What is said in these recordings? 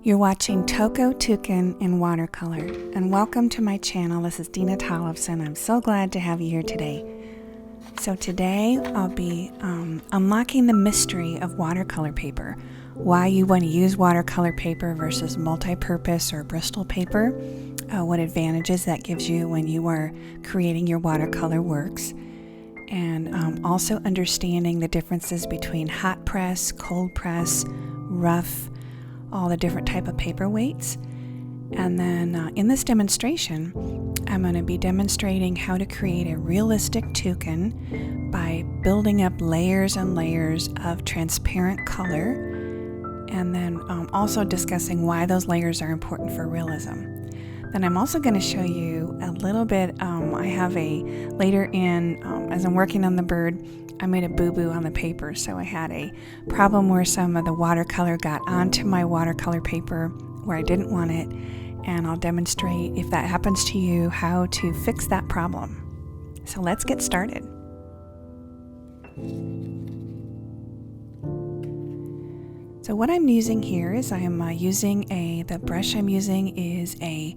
You're watching Toco Toucan in watercolor, and welcome to my channel. This is Dena Tollefson. I'm so glad to have you here today. So today I'll be unlocking the mystery of watercolor paper, why you want to use watercolor paper versus multi-purpose or Bristol paper, what advantages that gives you when you are creating your watercolor works, and also understanding the differences between hot press, cold press, rough, all the different type of paper weights. And then in this demonstration, I'm going to be demonstrating how to create a realistic toucan by building up layers and layers of transparent color, and then also discussing why those layers are important for realism. Then I'm also going to show you a little bit, I have later in, as I'm working on the bird, I made a boo-boo on the paper, so I had a problem where some of the watercolor got onto my watercolor paper where I didn't want it, and I'll demonstrate, if that happens to you, how to fix that problem. So let's get started. So what I'm using here is the brush I'm using is a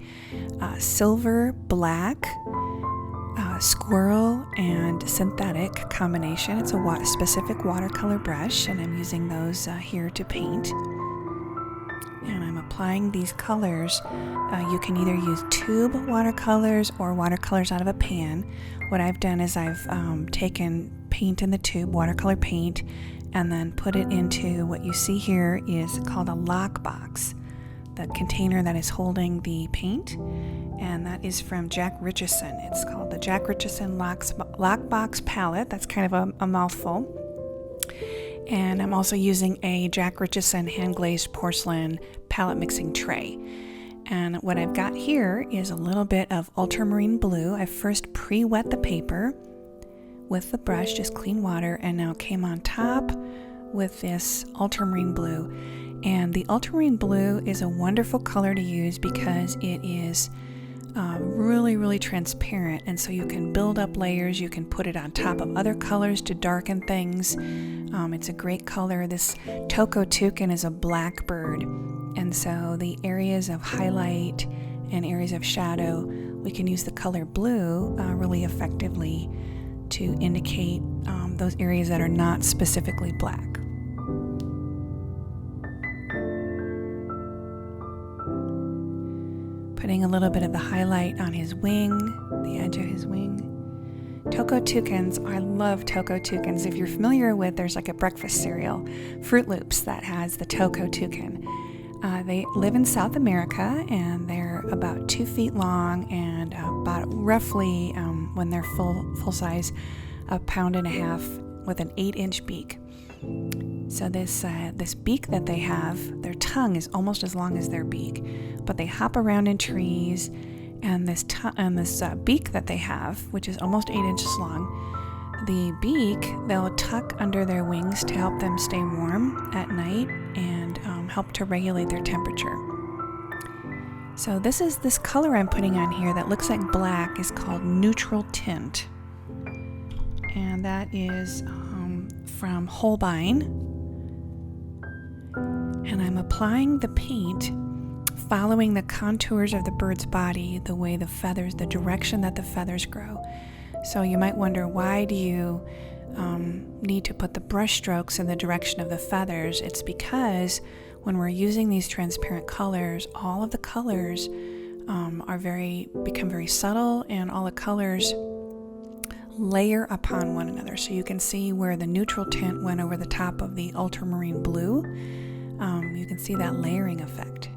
silver black squirrel and synthetic combination. It's a specific watercolor brush, and I'm using those here to paint. And I'm applying these colors. You can either use tube watercolors or watercolors out of a pan. What I've done is I've taken paint in the tube, watercolor paint, and then put it into what you see here is called a lock box, the container that is holding the paint, and that is from Jack Richeson. It's called the Jack Richeson lock box palette. That's kind of a mouthful. And I'm also using a Jack Richeson hand glazed porcelain palette mixing tray. And what I've got here is a little bit of ultramarine blue. I first pre-wet the paper with the brush, just clean water, and now came on top with this ultramarine blue. And the ultramarine blue is a wonderful color to use because it is really transparent, and so you can build up layers. You can put it on top of other colors to darken things. It's a great color. This Toco Toucan is a black bird, and so the areas of highlight and areas of shadow, we can use the color blue really effectively to indicate those areas that are not specifically black. Putting a little bit of the highlight on his wing, the edge of his wing. Toco Toucans, I love Toco Toucans. If you're familiar with, there's like a breakfast cereal, Fruit Loops, that has the Toco Toucan. They live in South America, and they're about 2 feet long and about roughly, when they're full size, 1.5 pounds with an 8-inch beak. So this beak that they have, their tongue is almost as long as their beak, but they hop around in trees, and this beak that they have, which is almost 8 inches long, the beak they'll tuck under their wings to help them stay warm at night and help to regulate their temperature. So this color I'm putting on here that looks like black is called neutral tint, and that is from Holbein. And I'm applying the paint following the contours of the bird's body, the way the feathers, the direction that the feathers grow. So you might wonder, why do you need to put the brush strokes in the direction of the feathers? It's because when we're using these transparent colors, all of the colors become very subtle, and all the colors layer upon one another. So you can see where the neutral tint went over the top of the ultramarine blue. You can see that layering effect.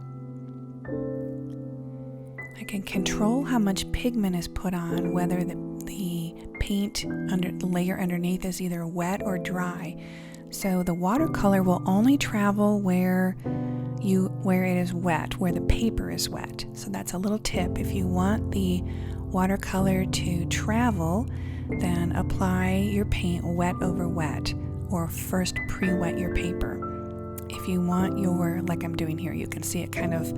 I can control how much pigment is put on, whether the paint under the layer underneath is either wet or dry. So the watercolor will only travel where it is wet, where the paper is wet. So that's a little tip. If you want the watercolor to travel, then apply your paint wet over wet, or first pre-wet your paper. If you want like I'm doing here, you can see it kind of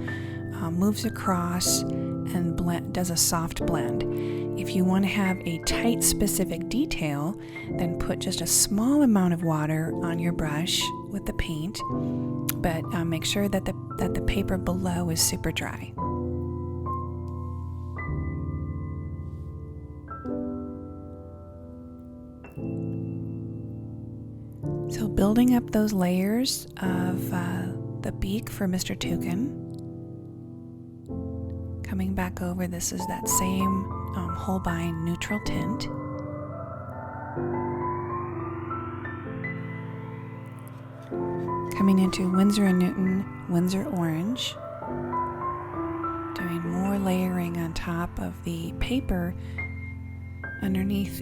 moves across and does a soft blend. If you want to have a tight specific detail, then put just a small amount of water on your brush with the paint, but make sure that the paper below is super dry. So building up those layers of the beak for Mr. Toucan. Coming back over, this is that same Holbein neutral tint. Coming into Winsor & Newton Winsor Orange. Doing more layering on top of the paper. Underneath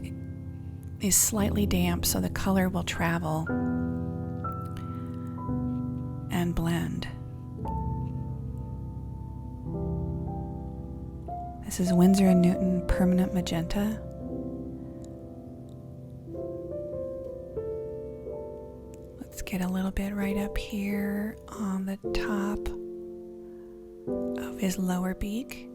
is slightly damp, so the color will travel and blend. This is Winsor & Newton Permanent Magenta. Let's get a little bit right up here on the top of his lower beak.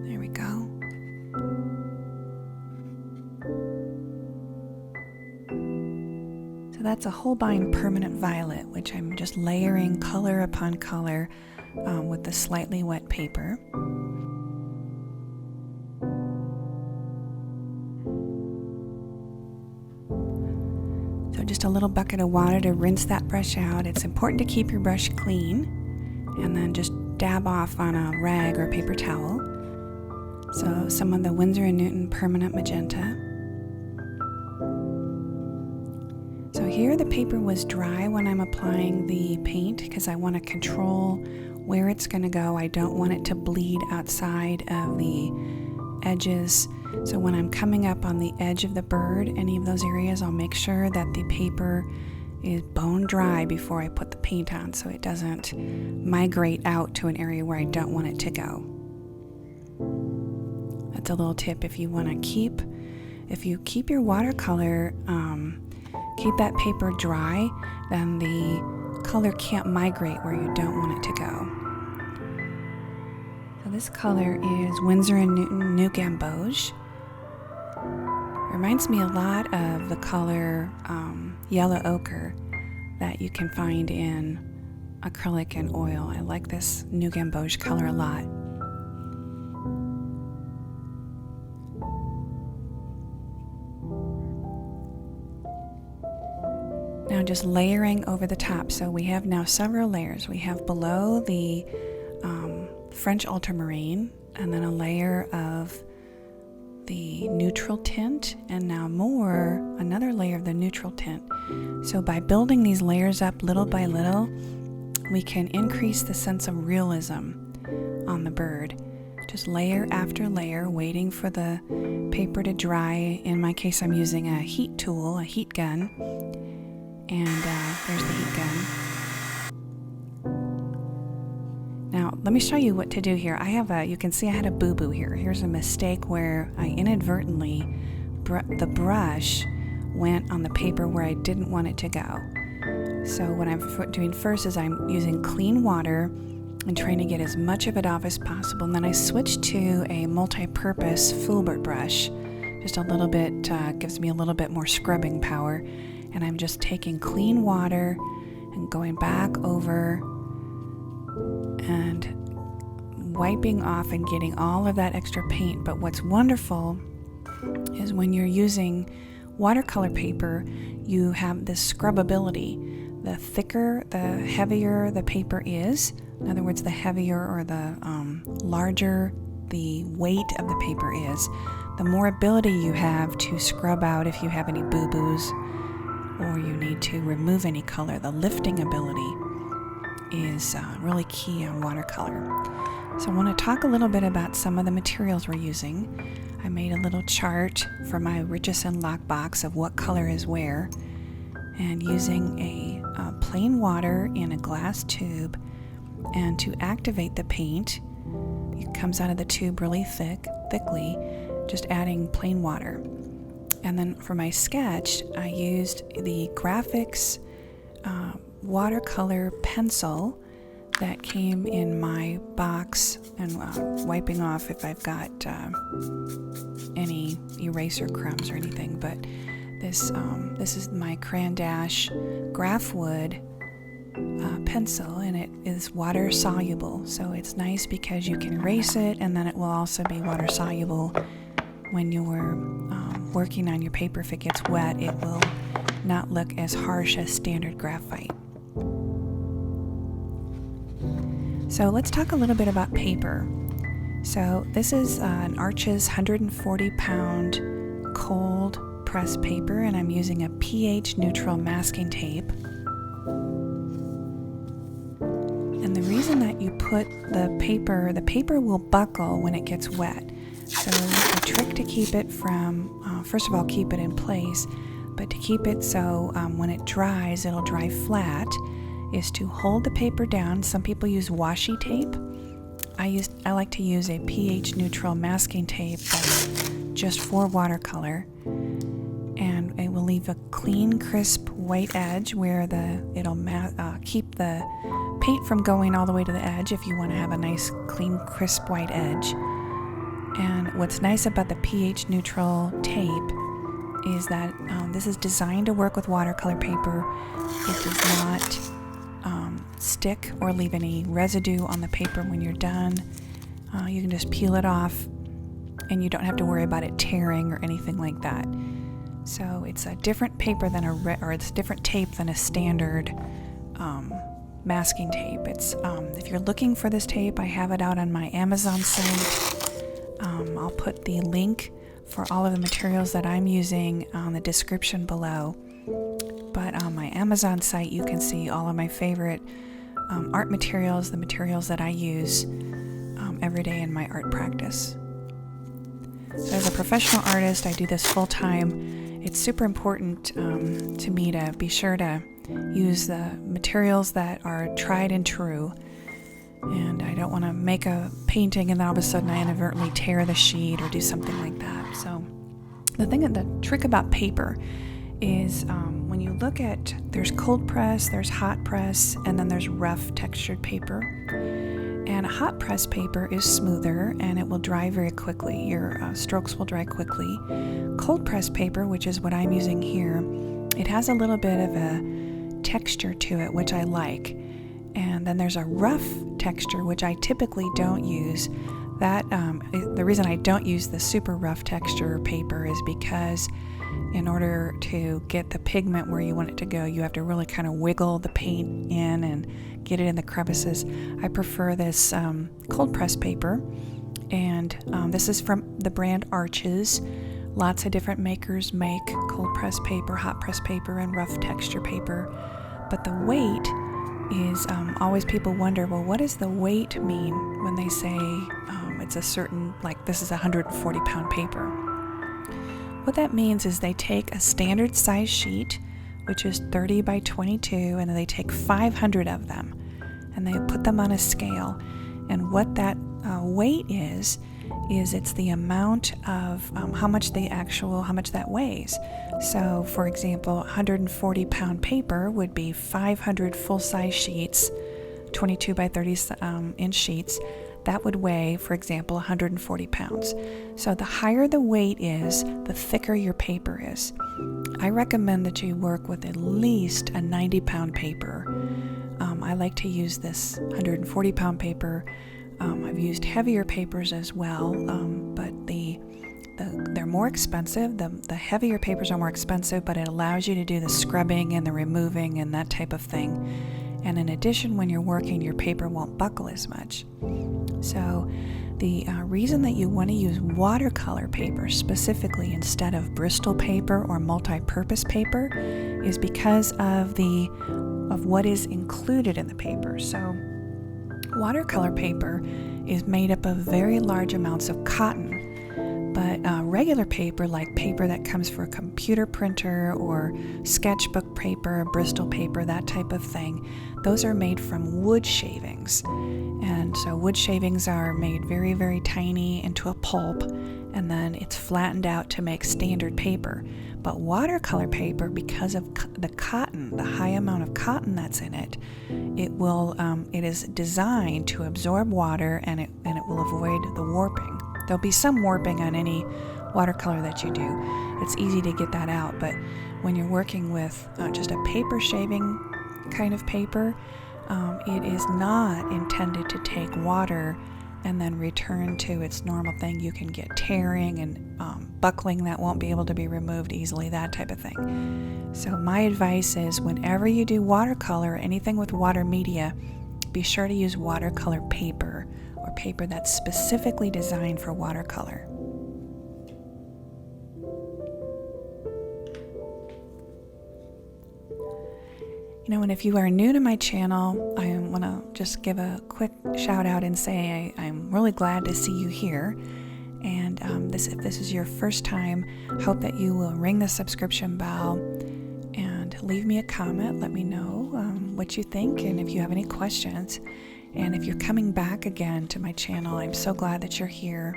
There we go. So that's a Holbein Permanent Violet, which I'm just layering color upon color with the slightly wet paper. So just a little bucket of water to rinse that brush out. It's important to keep your brush clean, and then just dab off on a rag or paper towel. So some of the Winsor & Newton Permanent Magenta. So here the paper was dry when I'm applying the paint because I want to control where it's going to go. I don't want it to bleed outside of the edges. So when I'm coming up on the edge of the bird, any of those areas, I'll make sure that the paper is bone dry before I put the paint on so it doesn't migrate out to an area where I don't want it to go. That's a little tip if you want to keep your watercolor, keep that paper dry, then the color can't migrate where you don't want it to go. So this color is Winsor & Newton New Gamboge. Reminds me a lot of the color yellow ochre that you can find in acrylic and oil. I like this New Gamboge color a lot. Now just layering over the top. So we have now several layers. We have below the French ultramarine, and then a layer of the neutral tint, and now another layer of the neutral tint. So by building these layers up little by little, we can increase the sense of realism on the bird. Just layer after layer, waiting for the paper to dry. In my case, I'm using a heat tool, a heat gun, and there's the heat gun. Now, let me show you what to do here. You can see I had a boo-boo here. Here's a mistake where I inadvertently, the brush went on the paper where I didn't want it to go. So what I'm doing first is I'm using clean water and trying to get as much of it off as possible. And then I switched to a multi-purpose filbert brush. Just a little bit, gives me a little bit more scrubbing power. And I'm just taking clean water and going back over and wiping off and getting all of that extra paint. But what's wonderful is when you're using watercolor paper, you have this scrubbability. The thicker, the heavier the paper is. In other words, the heavier or the larger the weight of the paper is, the more ability you have to scrub out if you have any boo-boos or you need to remove any color. The lifting ability is really key on watercolor. So I want to talk a little bit about some of the materials we're using. I made a little chart for my Richeson lockbox of what color is where, and using a plain water in a glass tube, and to activate the paint, it comes out of the tube really thickly, just adding plain water. And then for my sketch, I used the Graphics watercolor pencil that came in my box, and wiping off if I've got any eraser crumbs or anything. But this is my Crayon Dash Graph Wood pencil, and it is water soluble, so it's nice because you can erase it, and then it will also be water soluble when you're working on your paper. If it gets wet, it will not look as harsh as standard graphite. So let's talk a little bit about paper. So this is an Arches 140 pound cold press paper, and I'm using a pH neutral masking tape. And the reason that you put the paper will buckle when it gets wet. So the trick to keep it from, first of all, keep it in place, but to keep it so when it dries, it'll dry flat, is to hold the paper down. Some people use washi tape. I like to use a pH neutral masking tape that's just for watercolor, and it will leave a clean, crisp white edge where it'll keep the paint from going all the way to the edge if you want to have a nice, clean, crisp white edge. And what's nice about the pH neutral tape is that this is designed to work with watercolor paper. It does not stick or leave any residue on the paper when you're done. You can just peel it off, and you don't have to worry about it tearing or anything like that. So it's a different paper than it's different tape than a standard masking tape. It's if you're looking for this tape, I have it out on my Amazon site. I'll put the link for all of the materials that I'm using on the description below. But on my Amazon site, you can see all of my favorite art materials, the materials that I use every day in my art practice. So as a professional artist, I do this full time. It's super important to me to be sure to use the materials that are tried and true. And I don't want to make a painting and then all of a sudden I inadvertently tear the sheet or do something like that. So the trick about paper is when you look at, there's cold press, there's hot press, and then there's rough textured paper. And hot press paper is smoother and it will dry very quickly. Your strokes will dry quickly. Cold press paper, which is what I'm using here, it has a little bit of a texture to it, which I like. And then there's a rough texture, which I typically don't use. The reason I don't use the super rough texture paper is because in order to get the pigment where you want it to go, you have to really kind of wiggle the paint in and get it in the crevices. I prefer this cold press paper, and this is from the brand Arches. Lots of different makers make cold press paper, hot press paper, and rough texture paper. But the weight is always people wonder, well, what does the weight mean when they say it's a certain, like this is a 140 pound paper? What that means is they take a standard size sheet, which is 30 by 22, and then they take 500 of them and they put them on a scale. And what that weight is it's the amount of how much that weighs. So for example, 140 pound paper would be 500 full-size sheets, 22 by 30 inch sheets. That would weigh, for example, 140 pounds. So the higher the weight is, the thicker your paper is. I recommend that you work with at least a 90 pound paper. I like to use this 140 pound paper. I've used heavier papers as well, but they're more expensive. The heavier papers are more expensive, but it allows you to do the scrubbing and the removing and that type of thing. And in addition, when you're working, your paper won't buckle as much. So the reason that you want to use watercolor paper specifically instead of Bristol paper or multi-purpose paper is because of what is included in the paper. So watercolor paper is made up of very large amounts of cotton, but regular paper, like paper that comes for a computer printer or sketchbook paper, Bristol paper, that type of thing, those are made from wood shavings. And so wood shavings are made very, very tiny into a pulp, and then it's flattened out to make standard paper. But watercolor paper, because of the cotton, the high amount of cotton that's in it, it is designed to absorb water, and it will avoid the warping. There'll be some warping on any watercolor that you do. It's easy to get that out, but when you're working with just a paper shaving kind of paper, it is not intended to take water and then return to its normal thing. You can get tearing and buckling that won't be able to be removed easily, that type of thing. So my advice is, whenever you do watercolor or anything with water media, be sure to use watercolor paper, or paper that's specifically designed for watercolor. And if you are new to my channel, I want to just give a quick shout out and say I'm really glad to see you here. And if this is your first time, hope that you will ring the subscription bell and leave me a comment. Let me know what you think and if you have any questions. And if you're coming back again to my channel, I'm so glad that you're here.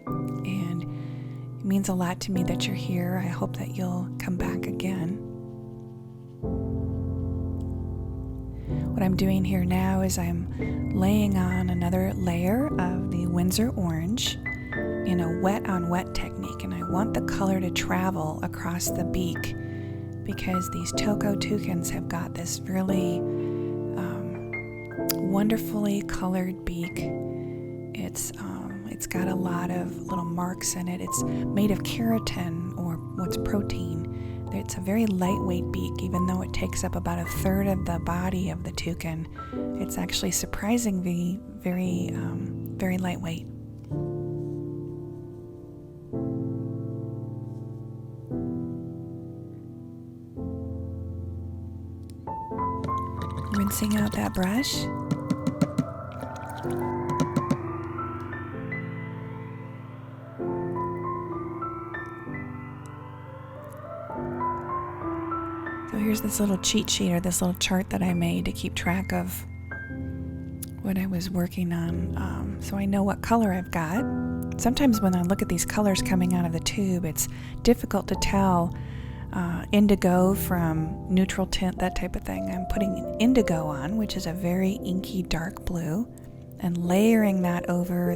And it means a lot to me that you're here. I hope that you'll come back again. What I'm doing here now is I'm laying on another layer of the Winsor orange in a wet on wet technique, and I want the color to travel across the beak because these Toco Toucans have got this really wonderfully colored beak. It's got a lot of little marks in it. It's made of keratin, or what's protein. It's a very lightweight beak, even though it takes up about a third of the body of the toucan. It's actually surprisingly very, very lightweight. Rinsing out that brush. So here's this little cheat sheet, or this little chart that I made to keep track of what I was working on, so I know what color I've got. Sometimes when I look at these colors coming out of the tube, it's difficult to tell indigo from neutral tint, that type of thing. I'm putting indigo on, which is a very inky dark blue, and layering that over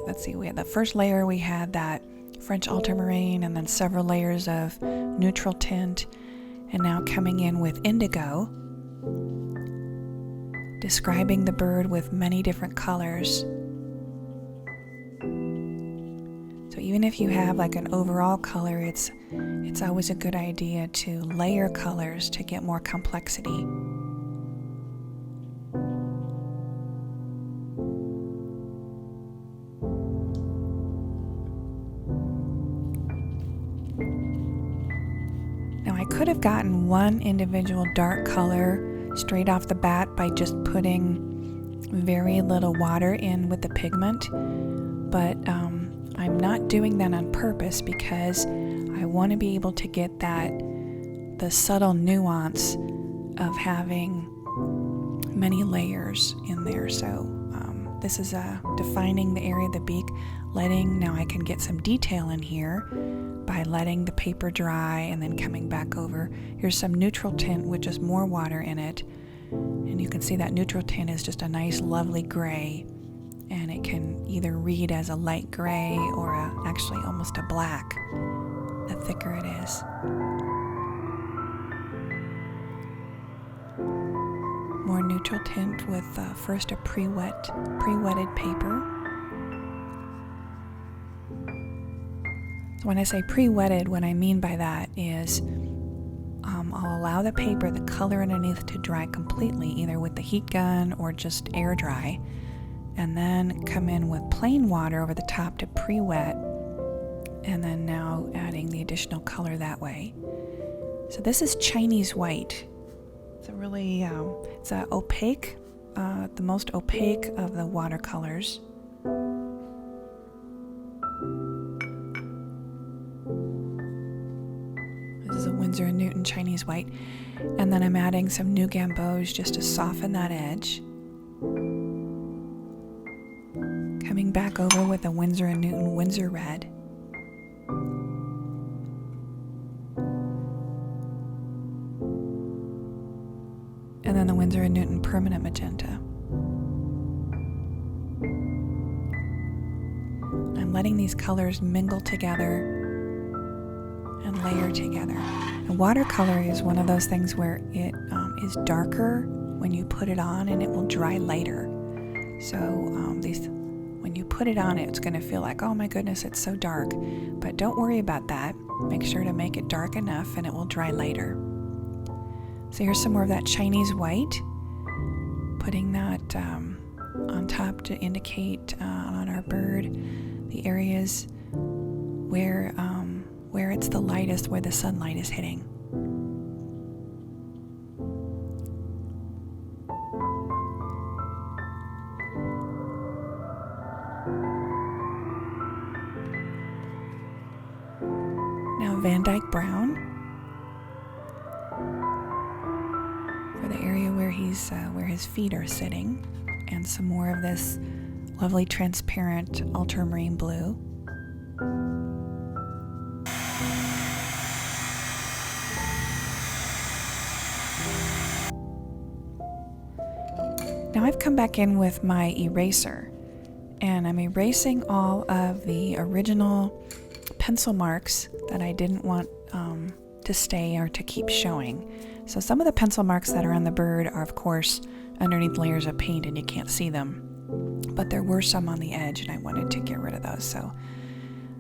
let's see, we had the first layer, we had that French ultramarine, and then several layers of neutral tint, and now coming in with indigo, describing the bird with many different colors. So even if you have like an overall color, it's always a good idea to layer colors to get more complexity. I could have gotten one individual dark color straight off the bat by just putting very little water in with the pigment, but I'm not doing that on purpose because I want to be able to get the subtle nuance of having many layers in there. So this is defining the area of the beak, now I can get some detail in here by letting the paper dry and then coming back over. Here's some neutral tint with just more water in it, and you can see that neutral tint is just a nice lovely gray, and it can either read as a light gray or actually almost a black, the thicker it is. More neutral tint with first a pre-wetted paper. So when I say pre-wetted, what I mean by that is I'll allow the paper, the color underneath, to dry completely, either with the heat gun or just air dry, and then come in with plain water over the top to pre-wet, and then now adding the additional color that way. So this is Chinese white. It's a really, it's opaque, the most opaque of the watercolors. Chinese white. And then I'm adding some new Gamboge just to soften that edge. Coming back over with the Winsor & Newton Winsor Red. And then the Winsor & Newton Permanent Magenta. I'm letting these colors mingle together and layer together. And watercolor is one of those things where it is darker when you put it on and it will dry later. So when you put it on, it's going to feel like, oh my goodness, it's so dark. But don't worry about that. Make sure to make it dark enough and it will dry later. So here's some more of that Chinese white. Putting that on top to indicate on our bird the areas where it's the lightest, where the sunlight is hitting. Now Van Dyke Brown for the area where his feet are sitting, and some more of this lovely transparent ultramarine blue. Now I've come back in with my eraser, and I'm erasing all of the original pencil marks that I didn't want to stay or to keep showing. So some of the pencil marks that are on the bird are, of course, underneath layers of paint and you can't see them. But there were some on the edge and I wanted to get rid of those. So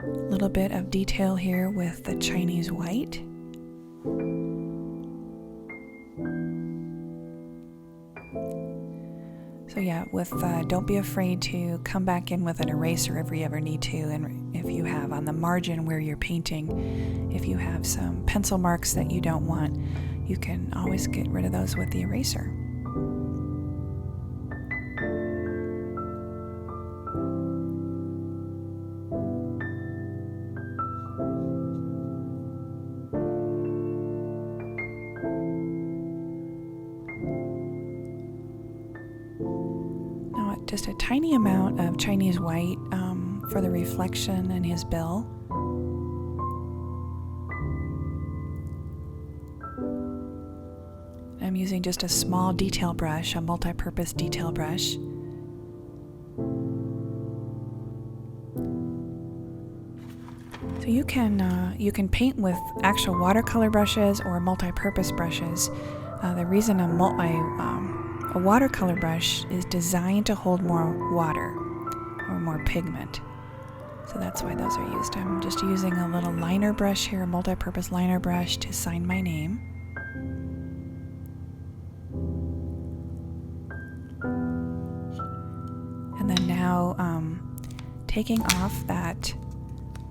a little bit of detail here with the Chinese white. So yeah, don't be afraid to come back in with an eraser if you ever need to, and if you have on the margin where you're painting, if you have some pencil marks that you don't want, you can always get rid of those with the eraser. Just a tiny amount of Chinese white for the reflection in his bill. I'm using just a small detail brush, a multi-purpose detail brush. So you can paint with actual watercolor brushes or multi-purpose brushes. The reason a watercolor brush is designed to hold more water or more pigment. So that's why those are used. I'm just using a little liner brush here, a multi-purpose liner brush to sign my name. And then now taking off that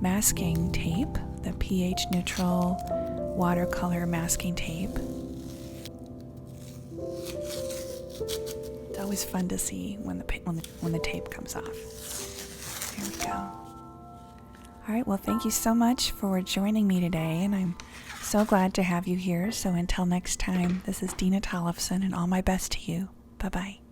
masking tape, the pH neutral watercolor masking tape. It's always fun to see when the tape comes off. There we go. All right, well, thank you so much for joining me today, and I'm so glad to have you here. So until next time, this is Dena Tollefson, and all my best to you. Bye-bye.